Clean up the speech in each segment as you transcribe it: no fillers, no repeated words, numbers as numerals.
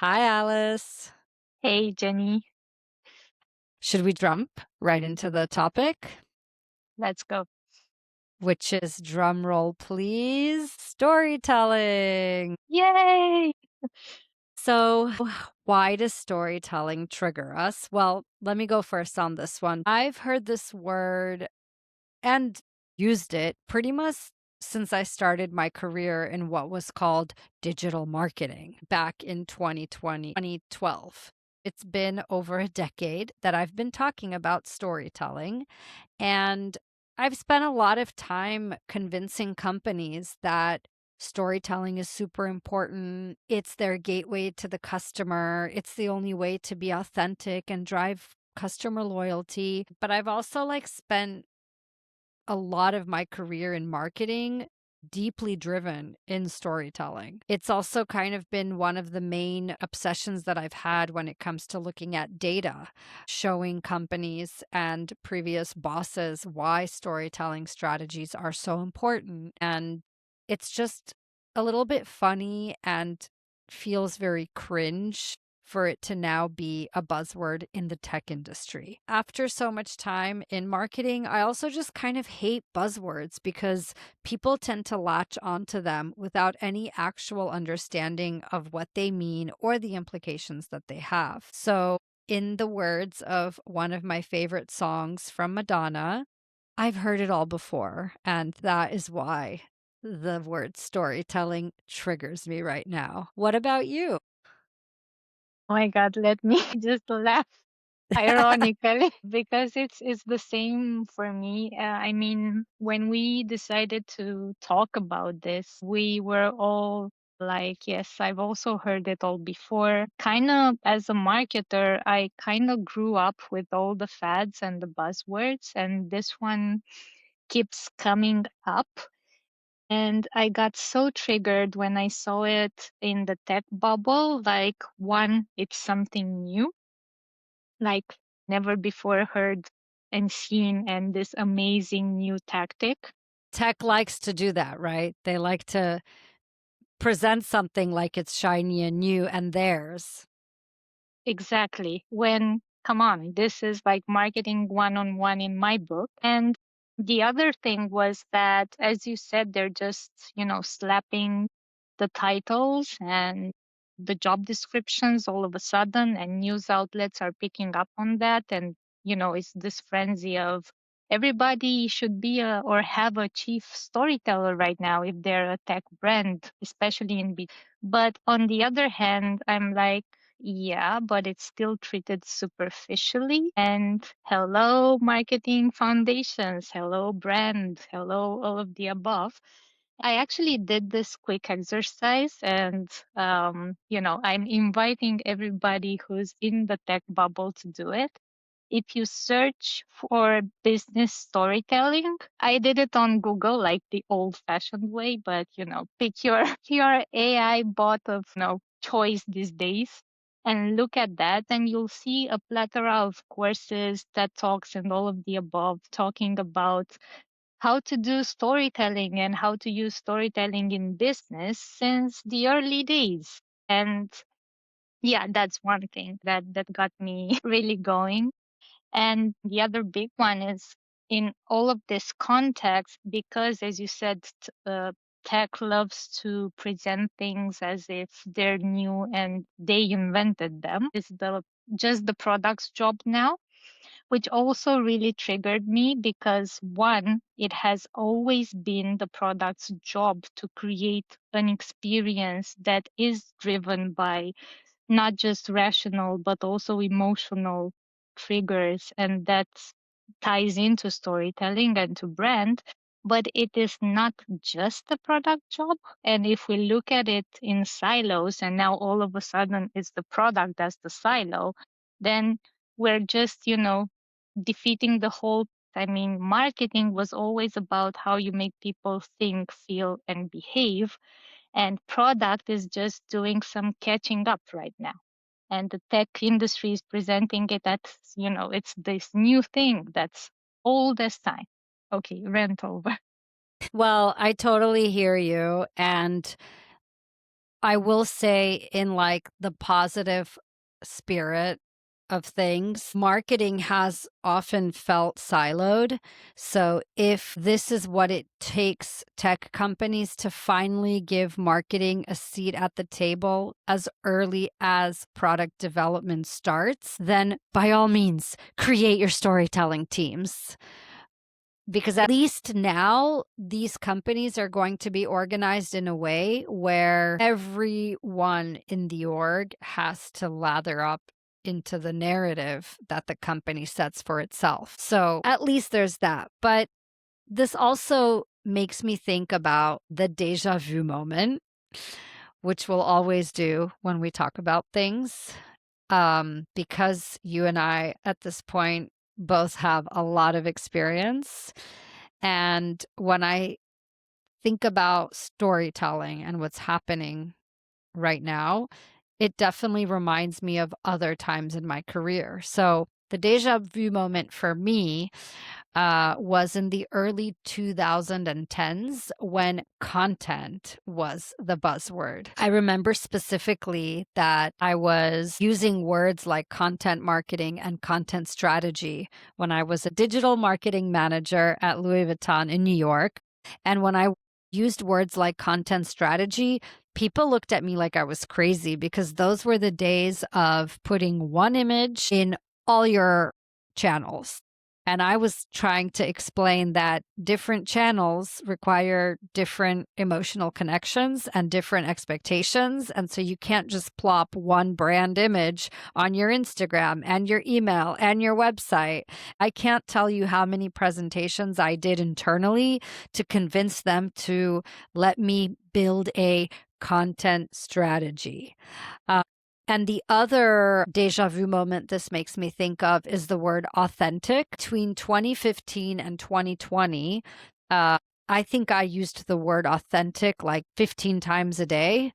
Hi, Alice. Hey, Jenny, Should we jump right into the topic, let's go. which is drum roll, please, storytelling? Yay! So, why does storytelling trigger us? Well, let me go first on this one. I've heard this word and used it pretty much since I started my career in what was called digital marketing back in 2020, 2012. It's been over a decade that I've been talking about storytelling, and I've spent a lot of time convincing companies that storytelling is super important. It's their gateway to the customer. It's the only way to be authentic and drive customer loyalty. But I've also spent a lot of my career in marketing deeply driven in storytelling. It's also kind of been one of the main obsessions that I've had when it comes to looking at data, showing companies and previous bosses why storytelling strategies are so important. And it's just a little bit funny and feels very cringe for it to now be a buzzword in the tech industry. After so much time in marketing, I also just kind of hate buzzwords because people tend to latch onto them without any actual understanding of what they mean or the implications that they have. So, in the words of one of my favorite songs from Madonna, I've heard it all before, and that is why the word storytelling triggers me right now. What about you? Oh my God, let me just laugh ironically because it's the same for me. I mean, when we decided to talk about this, we were all like, yes, I've also heard it all before. Kind of as a marketer, I kind of grew up with all the fads and the buzzwords, and this one keeps coming up. And I got so triggered when I saw it in the tech bubble. Like, one, it's something new, like never before heard and seen, and this amazing new tactic. Tech likes to do that, right? They like to present something like it's shiny and new and theirs. Exactly. When, come on, this is like marketing one on one in my book. And the other thing was that, as you said, they're just, slapping the titles and the job descriptions all of a sudden, and news outlets are picking up on that. And, it's this frenzy of everybody should be or have a chief storyteller right now if they're a tech brand, especially in B2B. But on the other hand, I'm like, yeah, but it's still treated superficially. And hello, marketing foundations, hello, brand, hello, all of the above. I actually did this quick exercise, and I'm inviting everybody who's in the tech bubble to do it. If you search for business storytelling, I did it on Google like the old-fashioned way, but pick your your AI bot of choice these days and look at that, and you'll see a plethora of courses, TED Talks, and all of the above talking about how to do storytelling and how to use storytelling in business since the early days. And yeah, that's one thing that got me really going. And the other big one is in all of this context, because as you said, tech loves to present things as if they're new and they invented them. Is the just the product's job now, which also really triggered me because one, it has always been the product's job to create an experience that is driven by not just rational but also emotional triggers, and that ties into storytelling and to brand. But it is not just the product job, and if we look at it in silos and now all of a sudden it's the product as the silo, then we're just defeating the whole. I mean, marketing was always about how you make people think, feel, and behave, and product is just doing some catching up right now. And the tech industry is presenting it as, it's this new thing that's old as time. Okay, rant over. Well, I totally hear you. And I will say in, like, the positive spirit of things, marketing has often felt siloed. So if this is what it takes tech companies to finally give marketing a seat at the table as early as product development starts, then by all means, create your storytelling teams. Because at least now, these companies are going to be organized in a way where everyone in the org has to lather up into the narrative that the company sets for itself. So at least there's that. But this also makes me think about the déjà vu moment, which we'll always do when we talk about things. Because you and I, at this point, both have a lot of experience. And when I think about storytelling and what's happening right now, it definitely reminds me of other times in my career. So the deja vu moment for me was in the early 2010s when content was the buzzword. I remember specifically that I was using words like content marketing and content strategy when I was a digital marketing manager at Louis Vuitton in New York. And when I used words like content strategy, people looked at me like I was crazy because those were the days of putting one image in all your channels. And I was trying to explain that different channels require different emotional connections and different expectations. And so you can't just plop one brand image on your Instagram and your email and your website. I can't tell you how many presentations I did internally to convince them to let me build a content strategy. Uh, and the other deja vu moment this makes me think of is the word authentic. Between 2015 and 2020, I think I used the word authentic like 15 times a day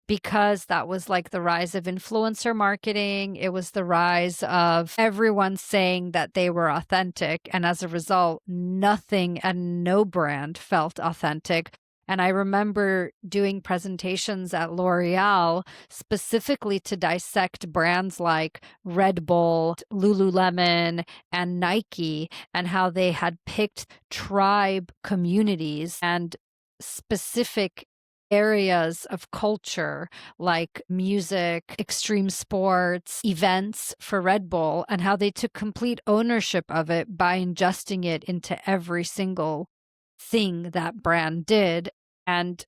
because that was like the rise of influencer marketing. It was the rise of everyone saying that they were authentic. And as a result, nothing and no brand felt authentic. And I remember doing presentations at L'Oreal specifically to dissect brands like Red Bull, Lululemon, and Nike, and how they had picked tribe communities and specific areas of culture like music, extreme sports, events for Red Bull, and how they took complete ownership of it by ingesting it into every single thing that brand did. And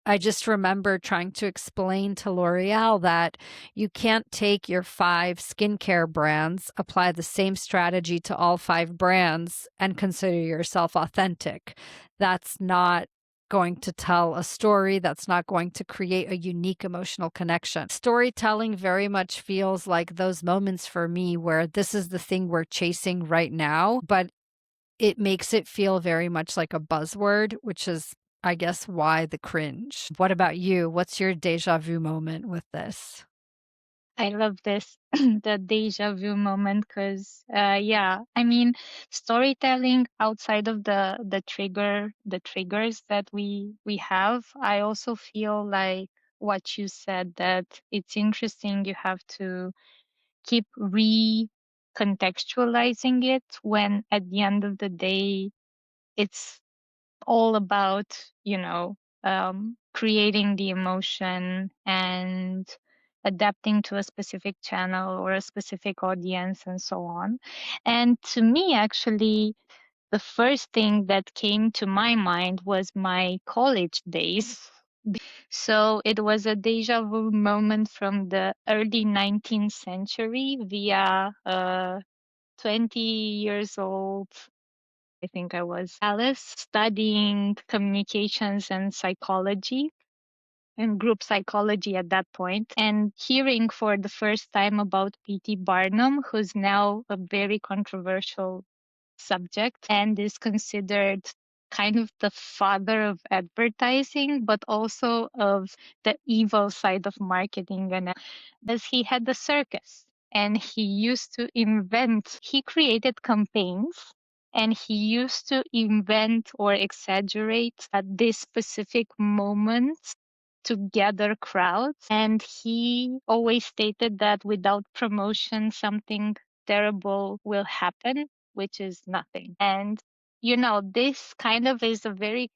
I just remember trying to explain to L'Oreal that you can't take your 5 skincare brands, apply the same strategy to all 5 brands, and consider yourself authentic. That's not going to tell a story. That's not going to create a unique emotional connection. Storytelling very much feels like those moments for me where this is the thing we're chasing right now, but it makes it feel very much like a buzzword, which is, I guess, why the cringe. What about you? What's your déjà vu moment with this? I love this, the deja vu moment, because yeah, I mean, storytelling outside of the triggers that we have, I also feel like what you said, that it's interesting. You have to keep recontextualizing it when at the end of the day, it's all about, creating the emotion and adapting to a specific channel or a specific audience and so on. And to me, actually, the first thing that came to my mind was my college days. So it was a deja vu moment from the early 19th century via 20 years old, I think I was Alice, studying communications and psychology and group psychology at that point, and hearing for the first time about P.T. Barnum, who's now a very controversial subject and is considered kind of the father of advertising, but also of the evil side of marketing. And as he had the circus and he used to invent, he created campaigns and he used to invent or exaggerate at this specific moment to gather crowds. And he always stated that without promotion, something terrible will happen, which is nothing. And, this kind of is a very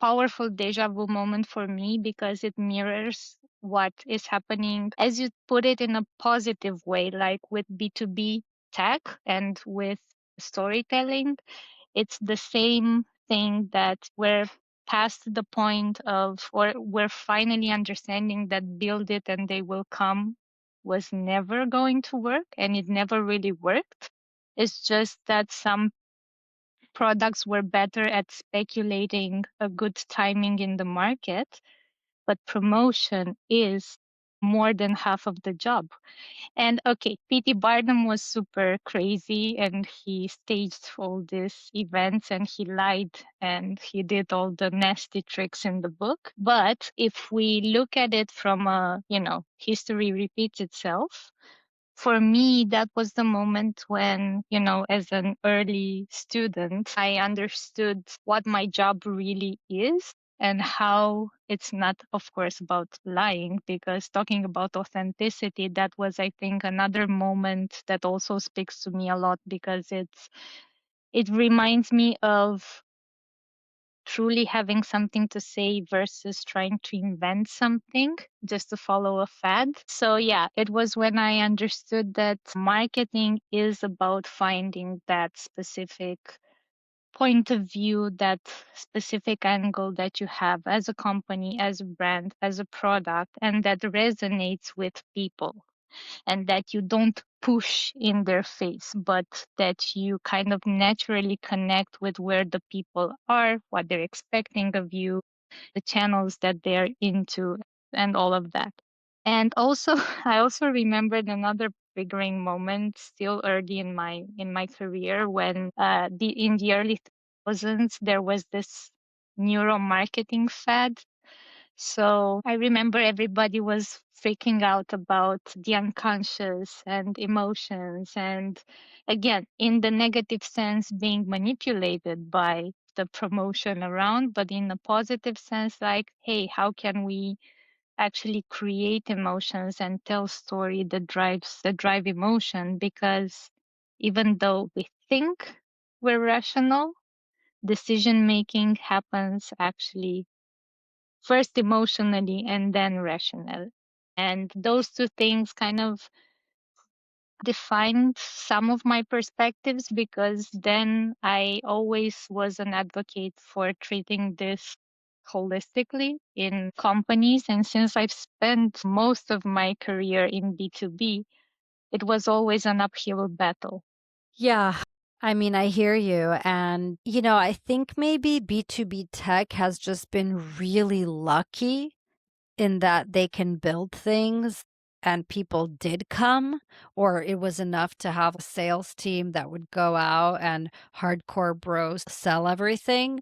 powerful deja vu moment for me because it mirrors what is happening, as you put it, in a positive way, like with B2B tech and with storytelling. It's the same thing, that we're past the point of, or we're finally understanding that build it and they will come was never going to work, and it never really worked. It's just that some products were better at speculating a good timing in the market, but promotion is more than half of the job. And okay, P.T. Barnum was super crazy and he staged all these events and he lied and he did all the nasty tricks in the book. But if we look at it from history repeats itself, for me, that was the moment when, as an early student, I understood what my job really is and how it's not, of course, about lying, because talking about authenticity, that was, I think, another moment that also speaks to me a lot, because it reminds me of truly having something to say versus trying to invent something just to follow a fad. So, yeah, it was when I understood that marketing is about finding that specific point of view, that specific angle that you have as a company, as a brand, as a product, and that resonates with people, and that you don't push in their face, but that you kind of naturally connect with where the people are, what they're expecting of you, the channels that they're into, and all of that. And also, I also remembered another triggering moment still early in my career, when in the early 2000s there was this neuromarketing fad. So I remember everybody was freaking out about the unconscious and emotions, and again, in the negative sense, being manipulated by the promotion around, but in a positive sense, like, hey, how can we actually create emotions and tell story that drive emotion? Because even though we think we're rational, decision making happens actually first emotionally and then rational. And those two things kind of defined some of my perspectives, because then I always was an advocate for treating this holistically in companies. And since I've spent most of my career in B2B, it was always an uphill battle. Yeah. I mean, I hear you. And, I think maybe B2B tech has just been really lucky in that they can build things and people did come, or it was enough to have a sales team that would go out and hardcore bros sell everything.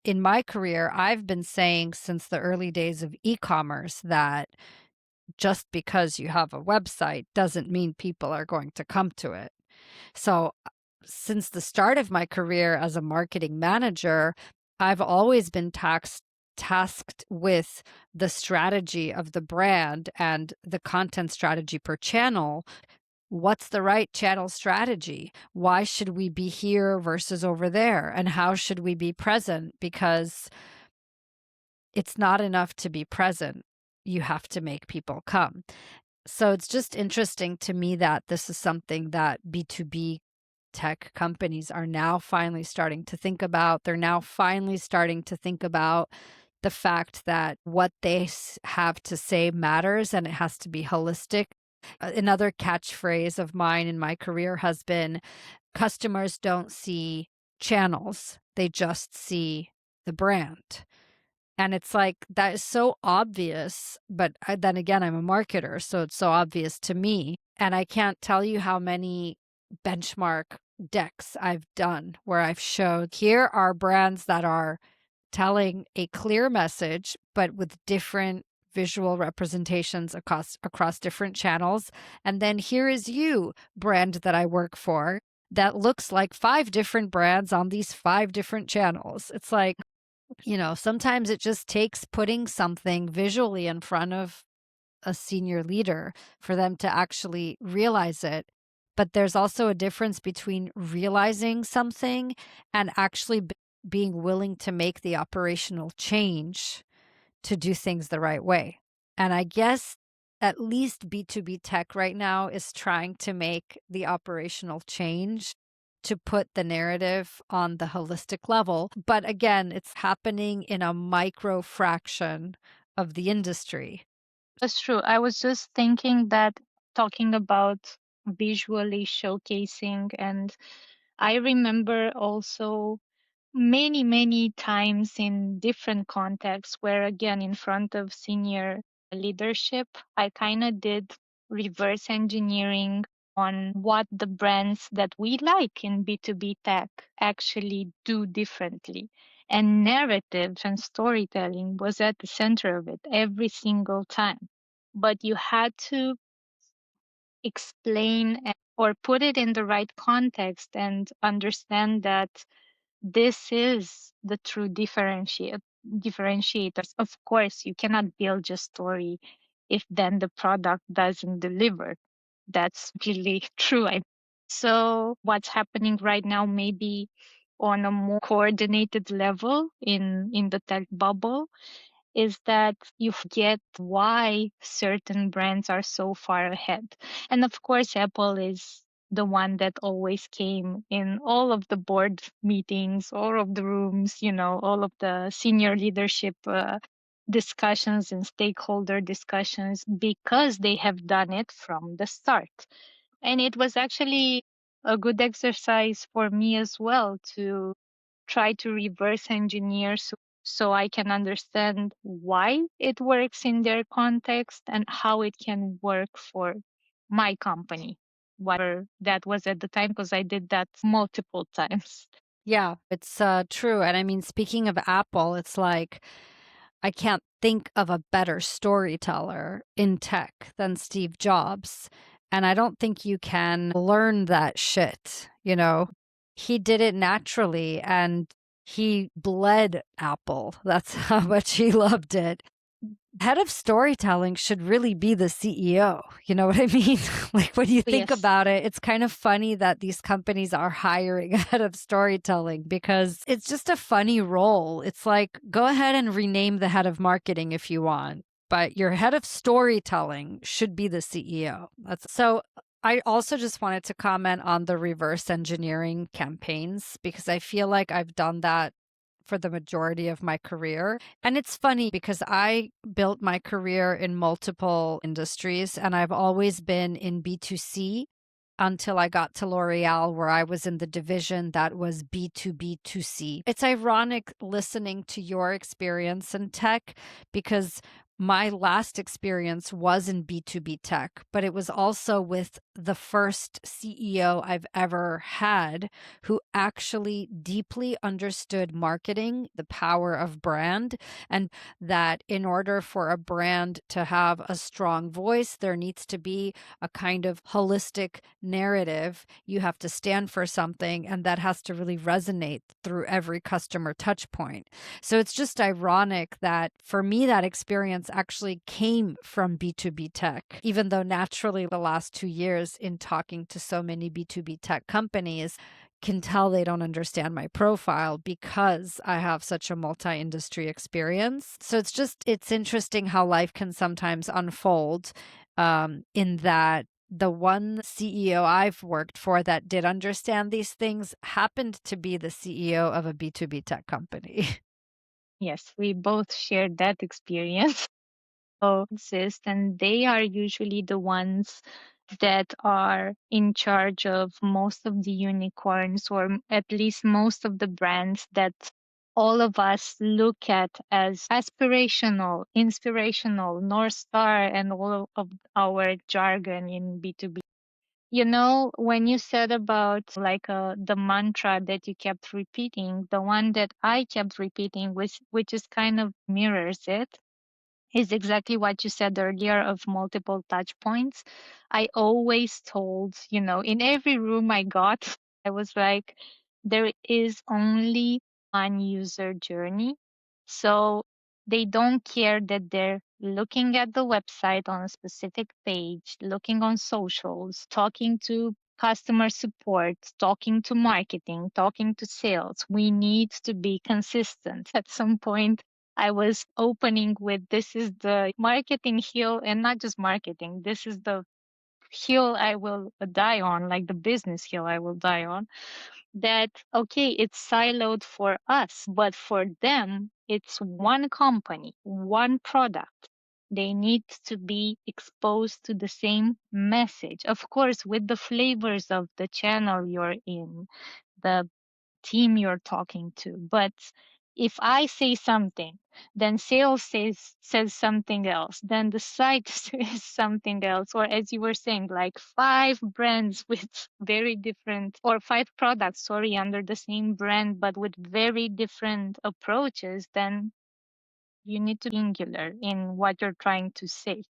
In my career, I've been saying since the early days of e-commerce that just because you have a website doesn't mean people are going to come to it. So, since the start of my career as a marketing manager, I've always been tasked with the strategy of the brand and the content strategy per channel. What's the right channel strategy? Why should we be here versus over there? And how should we be present? Because it's not enough to be present. You have to make people come. So it's just interesting to me that this is something that B2B tech companies are now finally starting to think about. They're now finally starting to think about the fact that what they have to say matters and it has to be holistic. Another catchphrase of mine in my career has been customers don't see channels, they just see the brand. And it's like, that is so obvious, but then again, I'm a marketer, so it's so obvious to me. And I can't tell you how many benchmark decks I've done where I've showed here are brands that are telling a clear message, but with different visual representations across different channels. And then here is you, brand that I work for, that looks like 5 different brands on these 5 different channels. It's like, Sometimes it just takes putting something visually in front of a senior leader for them to actually realize it. But there's also a difference between realizing something and actually being willing to make the operational change to do things the right way. And I guess at least B2B tech right now is trying to make the operational change to put the narrative on the holistic level. But again, it's happening in a micro fraction of the industry. That's true. I was just thinking that talking about visually showcasing, and I remember also many, many times in different contexts where, again, in front of senior leadership, I kind of did reverse engineering on what the brands that we like in B2B tech actually do differently. And narrative and storytelling was at the center of it every single time. But you had to explain or put it in the right context and understand that this is the true differentiators. Of course, you cannot build a story if then the product doesn't deliver. That's really true. So what's happening right now, maybe on a more coordinated level in the tech bubble, is that you forget why certain brands are so far ahead. And of course, Apple is the one that always came in all of the board meetings, all of the rooms, all of the senior leadership discussions and stakeholder discussions because they have done it from the start. And it was actually a good exercise for me as well to try to reverse engineer so I can understand why it works in their context and how it can work for my company, whatever that was at the time, because I did that multiple times. Yeah, it's true. And I mean, speaking of Apple, it's like I can't think of a better storyteller in tech than Steve Jobs. And I don't think you can learn that shit. He did it naturally and he bled Apple. That's how much he loved it. Head of storytelling should really be the CEO. You know what I mean? Like when you think Yes. about it, it's kind of funny that these companies are hiring a head of storytelling because it's just a funny role. It's like, go ahead and rename the head of marketing if you want, but your head of storytelling should be the CEO. That's so. I also just wanted to comment on the reverse engineering campaigns because I feel like I've done that for the majority of my career. And it's funny because I built my career in multiple industries and I've always been in B2C until I got to L'Oreal, where I was in the division that was B2B2C. It's ironic listening to your experience in tech because my last experience was in B2B tech, but it was also with the first CEO I've ever had who actually deeply understood marketing, the power of brand, and that in order for a brand to have a strong voice, there needs to be a kind of holistic narrative. You have to stand for something, and that has to really resonate through every customer touch point. So it's just ironic that for me, that experience actually came from B2B tech, even though naturally the last 2 years in talking to so many B2B tech companies, can tell they don't understand my profile because I have such a multi-industry experience. So it's interesting how life can sometimes unfold in that the one CEO I've worked for that did understand these things happened to be the CEO of a B2B tech company. Yes, we both shared that experience. So exist, and they are usually the ones that are in charge of most of the unicorns, or at least most of the brands that all of us look at as aspirational, inspirational, North Star, and all of our jargon in B2B. When you said about like the mantra that you kept repeating, the one that I kept repeating, which is kind of mirrors it, is exactly what you said earlier of multiple touch points. I always told, in every room I got, I was like, there is only one user journey. So they don't care that they're looking at the website on a specific page, looking on socials, talking to customer support, talking to marketing, talking to sales. We need to be consistent. At some point, I was opening with this is the marketing hill, and not just marketing, this is the hill I will die on, like the business hill I will die on. That, okay, it's siloed for us, but for them, it's one company, one product. They need to be exposed to the same message. Of course, with the flavors of the channel you're in, the team you're talking to. But if I say something, then sales says something else, then the site says something else, or as you were saying, like five brands with very different, or five products, sorry, under the same brand but with very different approaches, then you need to be singular in what you're trying to say.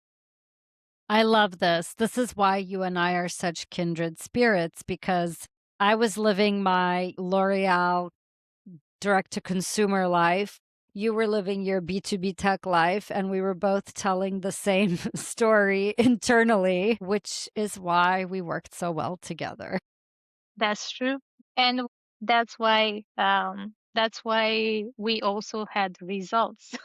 I love this. This is why you and I are such kindred spirits because I was living my L'Oreal direct to consumer life. You were living your B2B tech life, and we were both telling the same story internally, which is why we worked so well together. That's true. And that's why we also had results.